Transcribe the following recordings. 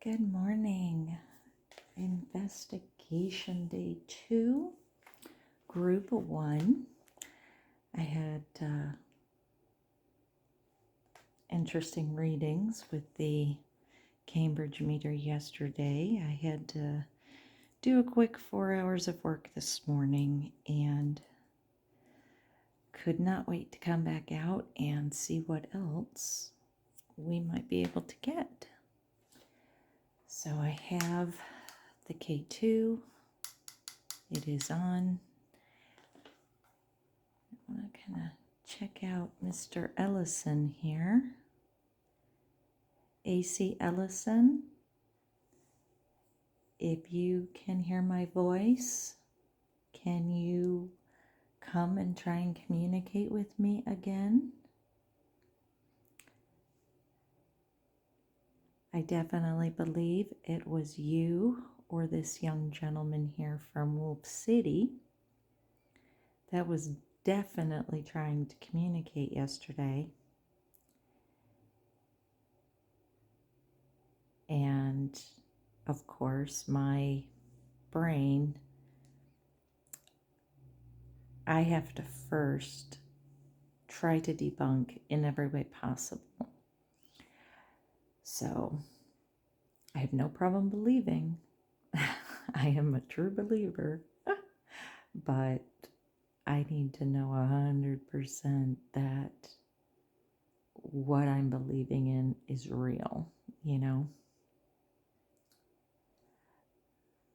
Good morning. Investigation day 2, group 1. I had interesting readings with the Cambridge meter yesterday. I had to do a quick 4 hours of work this morning and could not wait to come back out and see what else we might be able to get. So I have the K2. It is on. I want to kind of check out Mr. Ellison here. AC Ellison, if you can hear my voice, can you come and try and communicate with me again? I definitely believe it was you or this young gentleman here from Wolf City that was definitely trying to communicate yesterday. And of course, my brain, I have to first try to debunk in every way possible. So I have no problem believing. I am a true believer, but I need to know 100% that what I'm believing in is real,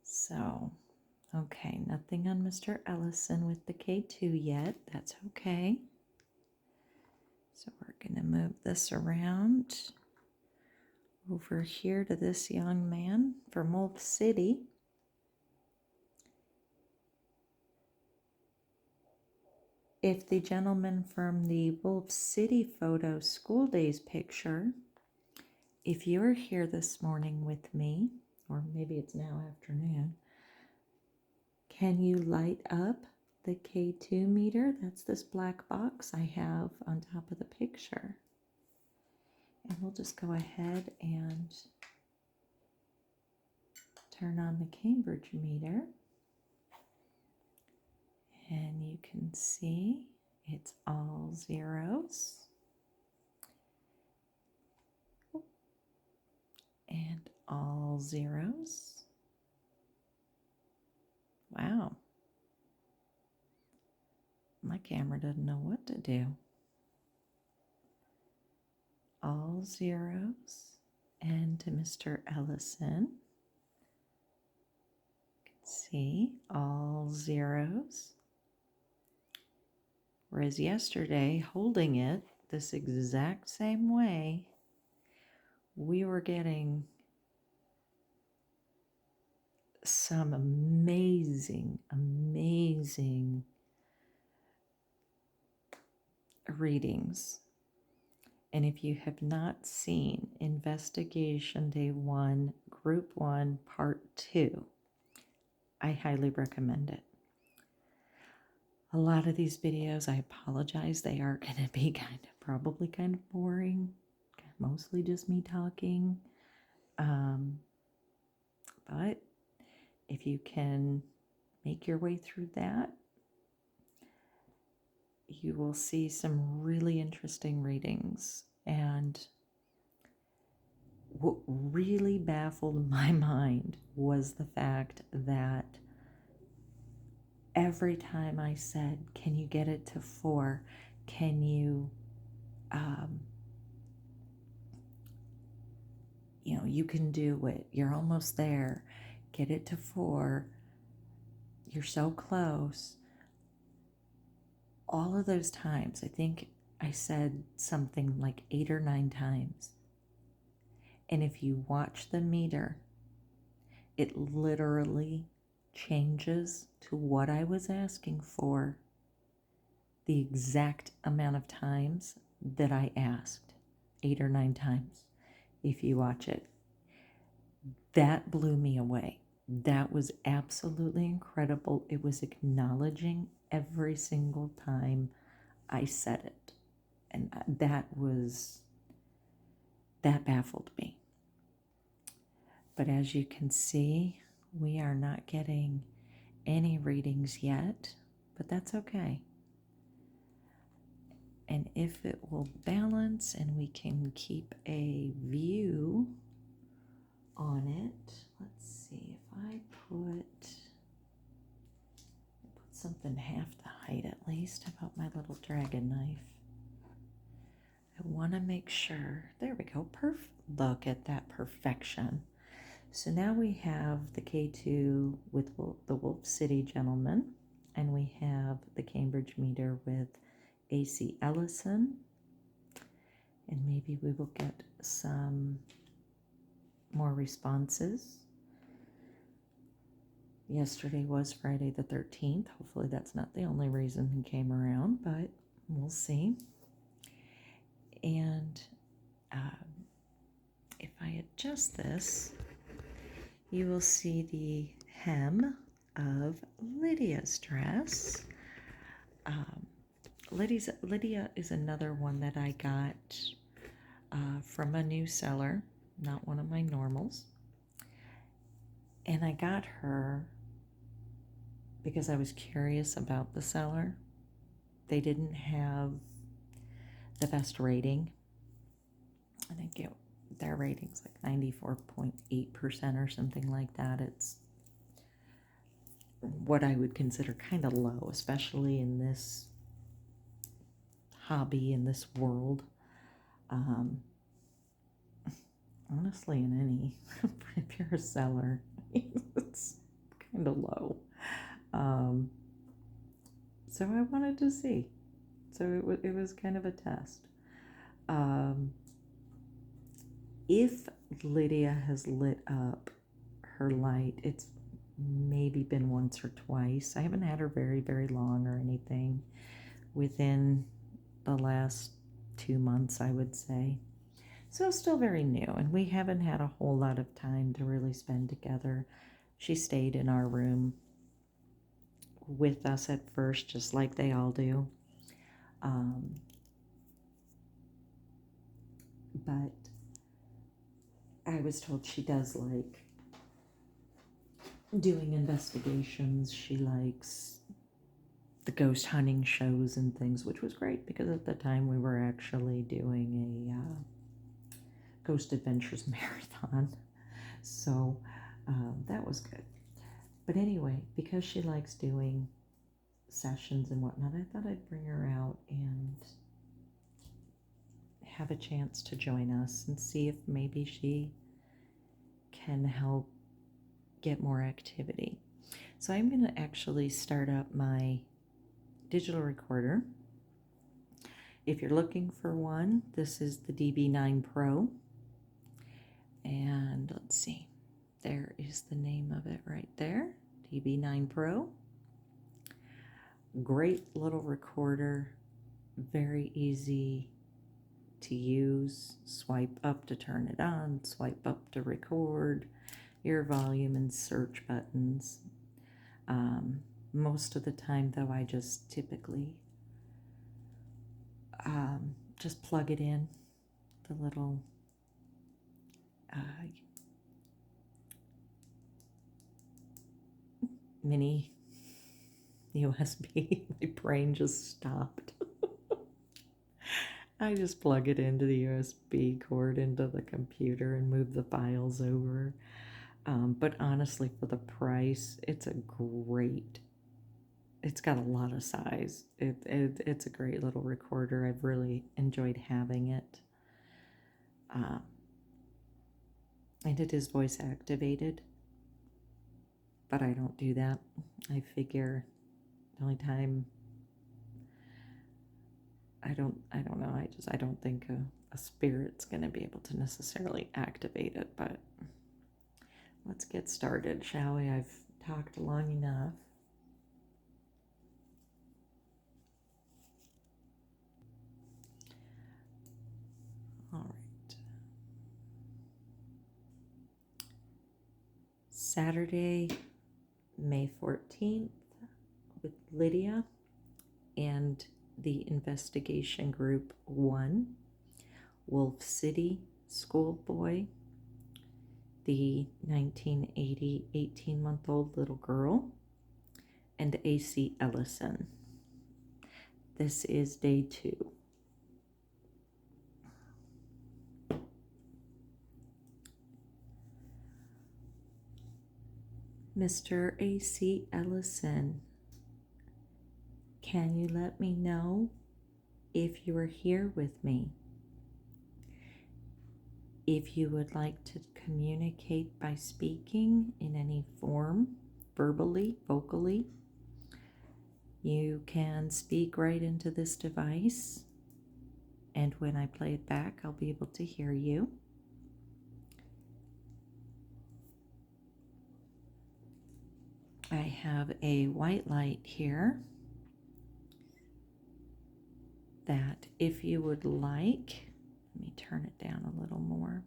So, okay, nothing on Mr. Ellison with the K2 yet. That's okay. So we're going to move this around over here to this young man from Wolf City. If the gentleman from the Wolf City photo school days picture, if you're here this morning with me, or maybe it's now afternoon, can you light up the K2 meter? That's this black box I have on top of the picture. And we'll just go ahead and turn on the Cambridge meter. And you can see it's all zeros. And all zeros. Wow. My camera doesn't know what to do. All zeros. And to Mr. Ellison. You can see all zeros. Whereas yesterday, holding it this exact same way, we were getting some amazing readings. And if you have not seen Investigation Day 1, Group 1, Part 2, I highly recommend it. A lot of these videos, I apologize, they are going to be probably kind of boring, mostly just me talking. But if you can make your way through that, you will see some really interesting readings. And what really baffled my mind was the fact that every time I said, can you get it to 4? Can you, you can do it. You're almost there. Get it to 4. You're so close. All of those times, I think I said something like 8 or 9 times. And if you watch the meter, it literally changes to what I was asking for the exact amount of times that I asked, 8 or 9 times, if you watch it. That blew me away. That was absolutely incredible. It was acknowledging every single time I said it. And that baffled me. But as you can see, we are not getting any readings yet, but that's okay. And if it will balance and we can keep a view on it, let's see if I put something half the height at least. How about my little dragon knife? I want to make sure. There we go. Look at that perfection. So now we have the K2 with the Wolf City Gentleman, and we have the Cambridge meter with AC Ellison, and maybe we will get some more responses. Yesterday was Friday the 13th. Hopefully that's not the only reason he came around, but we'll see. And if I adjust this, you will see the hem of Lydia's dress. Lydia is another one that I got from a new seller, not one of my normals. And I got her because I was curious about the seller. They didn't have the best rating. I think their rating's like 94.8% or something like that. It's what I would consider kind of low, especially in this hobby, in this world. Honestly, in any, if you're a seller, it's kind of low. So I wanted to see. So it was kind of a test. If Lydia has lit up her light, it's maybe been once or twice. I haven't had her very, very long or anything. Within the last 2 months, I would say. So still very new, and we haven't had a whole lot of time to really spend together. She stayed in our room with us at first, just like they all do. But I was told she does like doing investigations. She likes the ghost hunting shows and things, which was great because at the time we were actually doing a Ghost Adventures marathon. So that was good. But anyway, because she likes doing sessions and whatnot, I thought I'd bring her out and have a chance to join us and see if maybe she can help get more activity. So I'm going to actually start up my digital recorder. If you're looking for one, this is the DB9 Pro. And let's see, there is the name of it right there, DB9 Pro. Great little recorder, very easy to use. Swipe up to turn it on, swipe up to record, your volume and search buttons. Most of the time though, I just typically just plug it in, the little mini USB. My brain just stopped. I just plug it into the USB cord into the computer and move the files over. But honestly, for the price, it's got a lot of size. It's a great little recorder. I've really enjoyed having it. And it is voice activated, but I don't do that. I figure the only time I don't know. I don't think a spirit's going to be able to necessarily activate it, but let's get started, shall we? I've talked long enough. All right. Saturday, May 14th with Lydia and the investigation group 1, Wolf City Schoolboy, the 1980 18-month-old little girl, and AC Ellison. This is day 2. Mr. AC Ellison, can you let me know if you are here with me? If you would like to communicate by speaking in any form, verbally, vocally, you can speak right into this device, and when I play it back, I'll be able to hear you. I have a white light here that if you would like, let me turn it down a little more.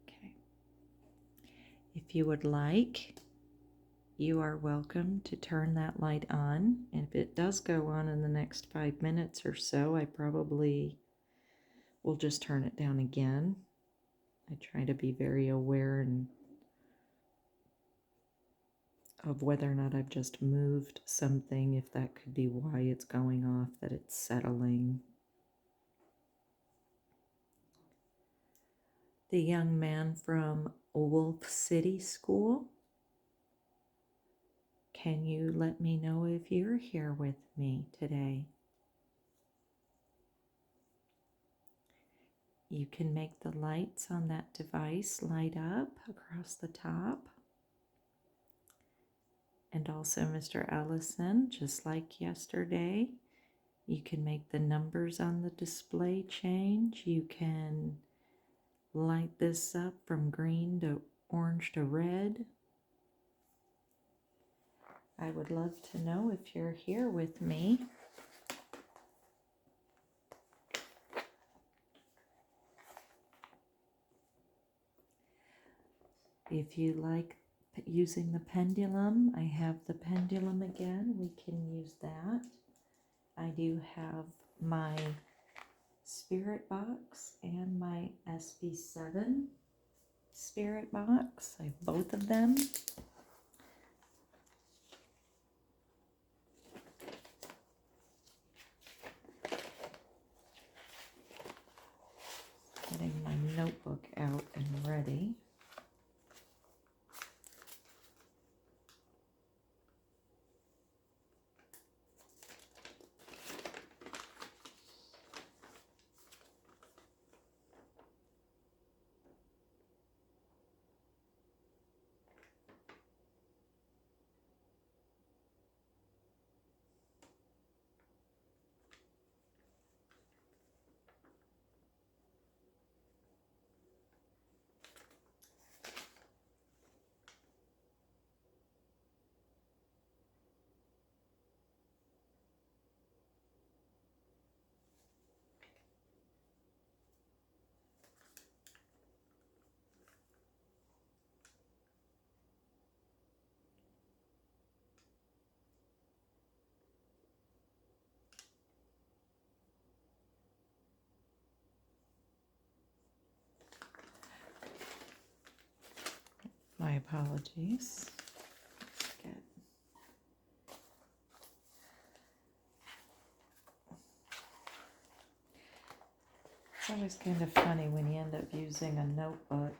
Okay. If you would like, you are welcome to turn that light on. And if it does go on in the next 5 minutes or so, I probably will just turn it down again. I try to be very aware of whether or not I've just moved something, if that could be why it's going off, that it's settling. The young man from Wolf City School, can you let me know if you're here with me today? You can make the lights on that device light up across the top. And also, Mr. Ellison, just like yesterday, you can make the numbers on the display change. You can light this up from green to orange to red. I would love to know if you're here with me. If you like using the pendulum, I have the pendulum again. We can use that. I do have my spirit box and my SB7 spirit box. I have both of them. Getting my notebook out and ready. My apologies. Good. It's always kind of funny when you end up using a notebook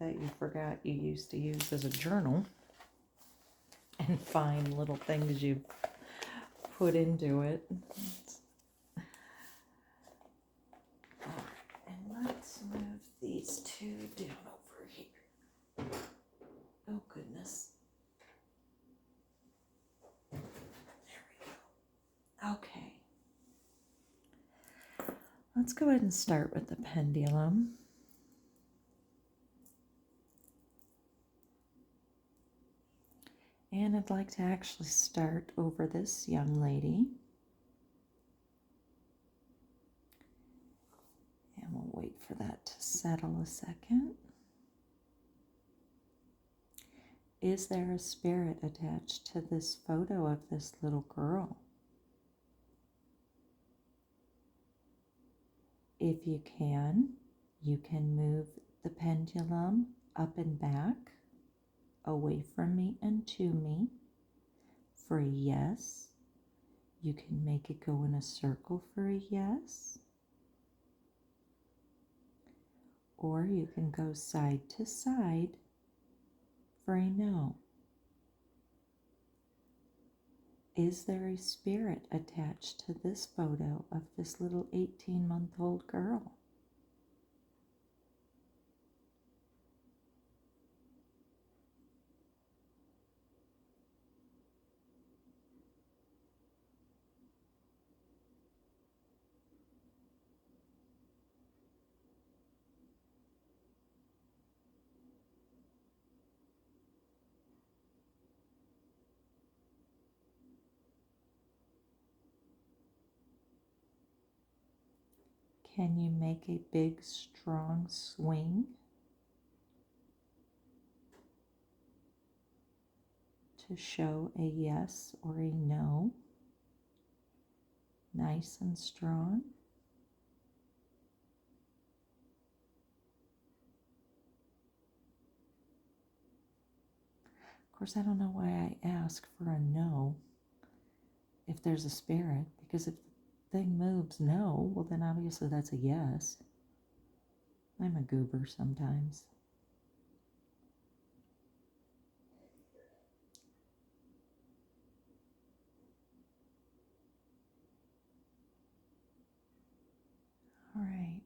that you forgot you used to use as a journal and find little things you've put into it. And let's move these two down over here. Oh, goodness. There we go. Okay. Let's go ahead and start with the pendulum. And I'd like to actually start over this young lady. And we'll wait for that to settle a second. Is there a spirit attached to this photo of this little girl? If you can, You can move the pendulum up and back, away from me and to me for a yes. You can make it go in a circle for a yes. Or you can go side to side for a no. Is there a spirit attached to this photo of this little 18-month-old girl? Can you make a big, strong swing to show a yes or a no? Nice and strong. Of course, I don't know why I ask for a no if there's a spirit, because if the thing moves no, well then obviously that's a yes. I'm a goober sometimes. All right.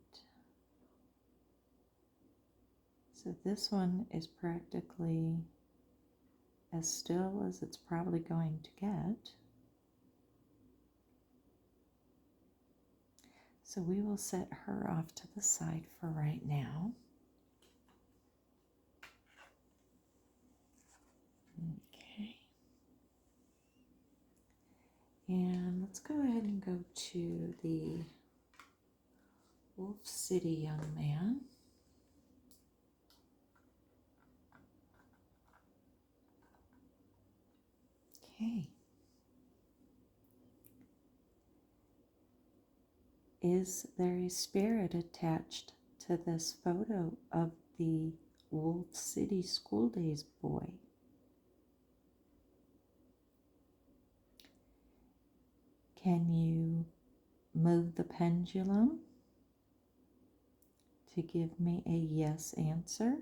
So this one is practically as still as it's probably going to get. So we will set her off to the side for right now. Okay. And let's go ahead and go to the Wolf City young man. Okay. Is there a spirit attached to this photo of the Wolf City School Days boy? Can you move the pendulum to give me a yes answer?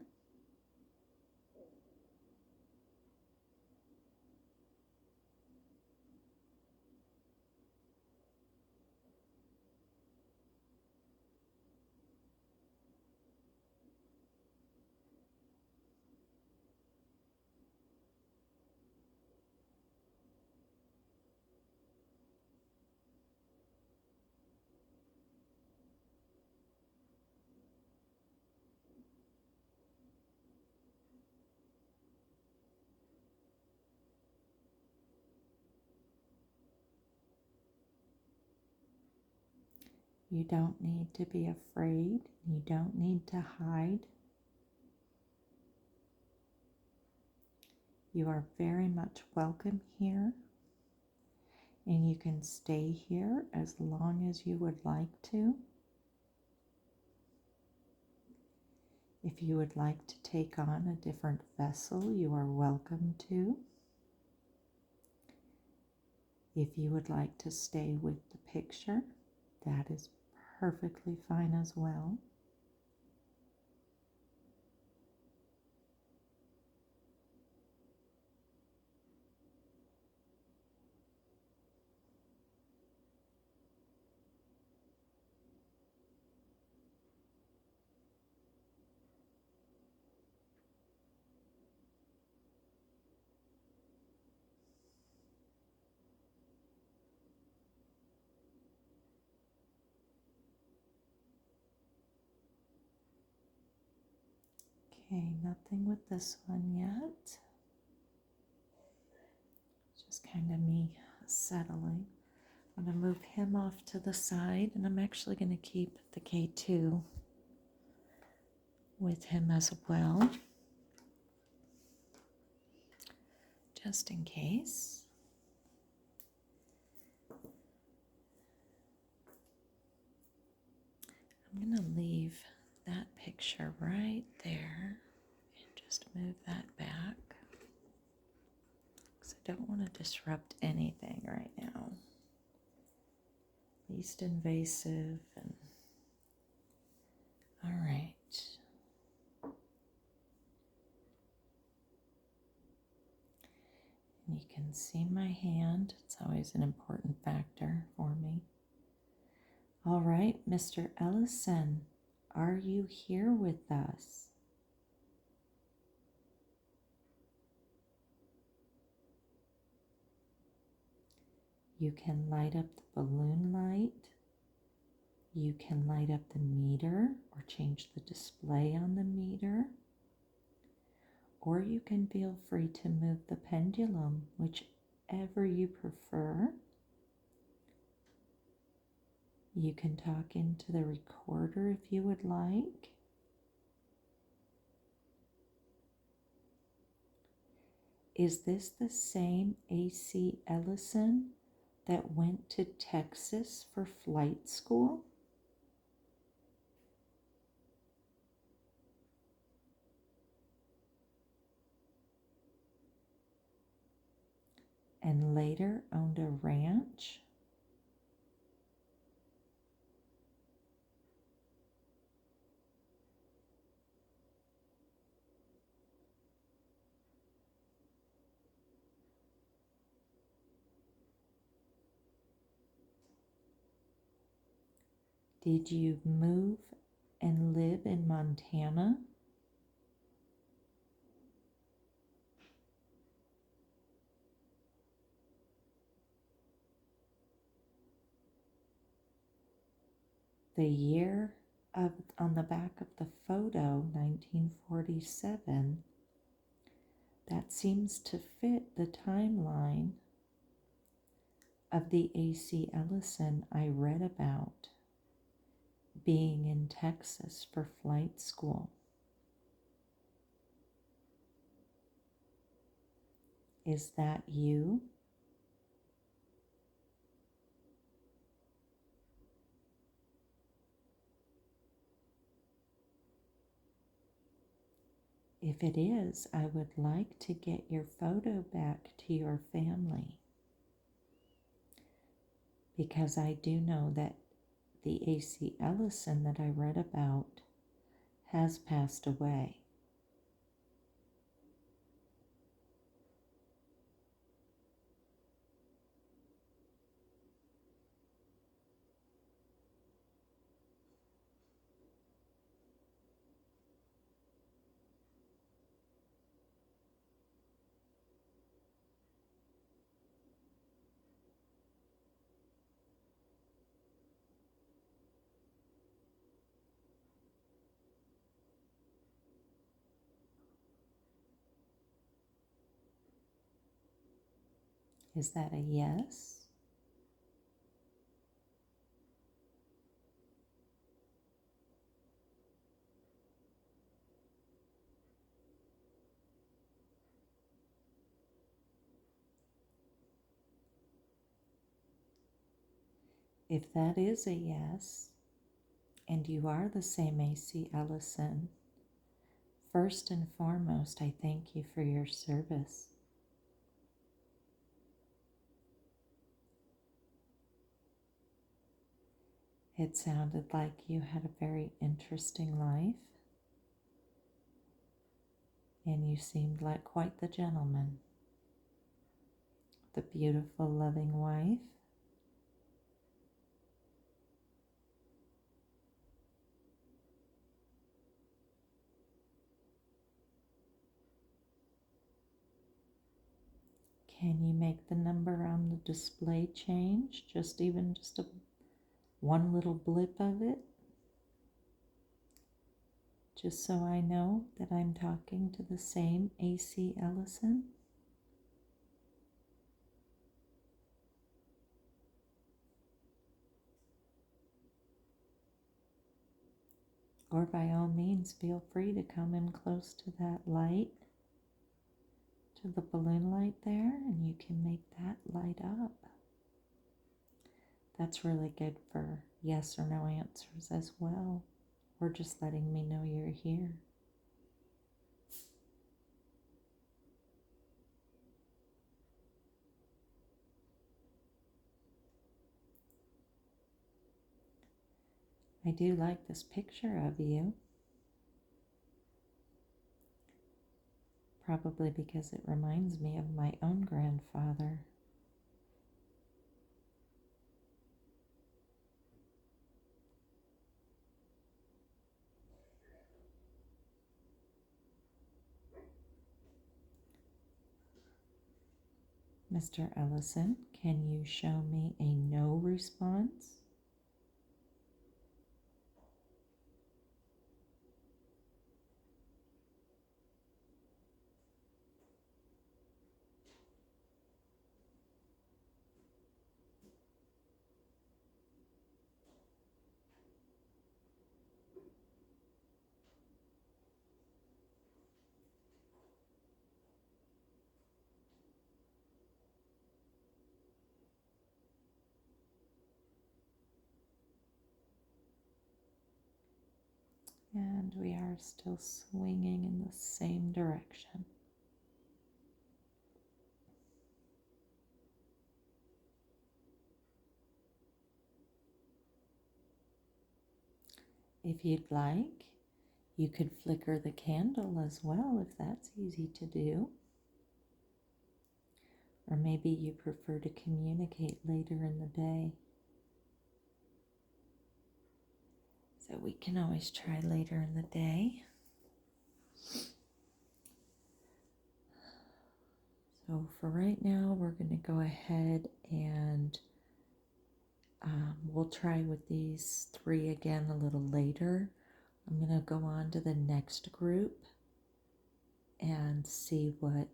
You don't need to be afraid. You don't need to hide. You are very much welcome here, and you can stay here as long as you would like to. If you would like to take on a different vessel, you are welcome to. If you would like to stay with the picture, that is perfectly fine as well. Okay, nothing with this one yet. Just kind of me settling. I'm going to move him off to the side, and I'm actually going to keep the K2 with him as well, just in case. I'm going to leave that picture right there and just move that back because I don't want to disrupt anything right now. Least invasive and all right. And you can see my hand. It's always an important factor for me. All right, Mr. Ellison, are you here with us? You can light up the balloon light. You can light up the meter or change the display on the meter. Or you can feel free to move the pendulum, whichever you prefer. You can talk into the recorder if you would like. Is this the same AC Ellison that went to Texas for flight school? And later owned a ranch? Did you move and live in Montana? The year on the back of the photo, 1947, that seems to fit the timeline of the AC Ellison I read about being in Texas for flight school. Is that you? If it is, I would like to get your photo back to your family, because I do know that the AC Ellison that I read about has passed away. Is that a yes? If that is a yes, and you are the same AC Ellison, first and foremost, I thank you for your service. It sounded like you had a very interesting life, and you seemed like quite the gentleman. The beautiful, loving wife. Can you make the number on the display change? Just one little blip of it? Just so I know that I'm talking to the same AC Ellison? Or by all means, feel free to come in close to that light, to the balloon light there, and you can make that light up. That's really good for yes or no answers as well. or just letting me know you're here. I do like this picture of you, probably because it reminds me of my own grandfather. Mr. Ellison, can you show me a no response? And we are still swinging in the same direction. If you'd like, you could flicker the candle as well if that's easy to do. Or maybe you prefer to communicate later in the day. So we can always try later in the day. So for right now, we're going to go ahead and we'll try with these 3 again a little later. I'm going to go on to the next group and see what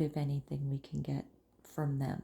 if anything, we can get from them.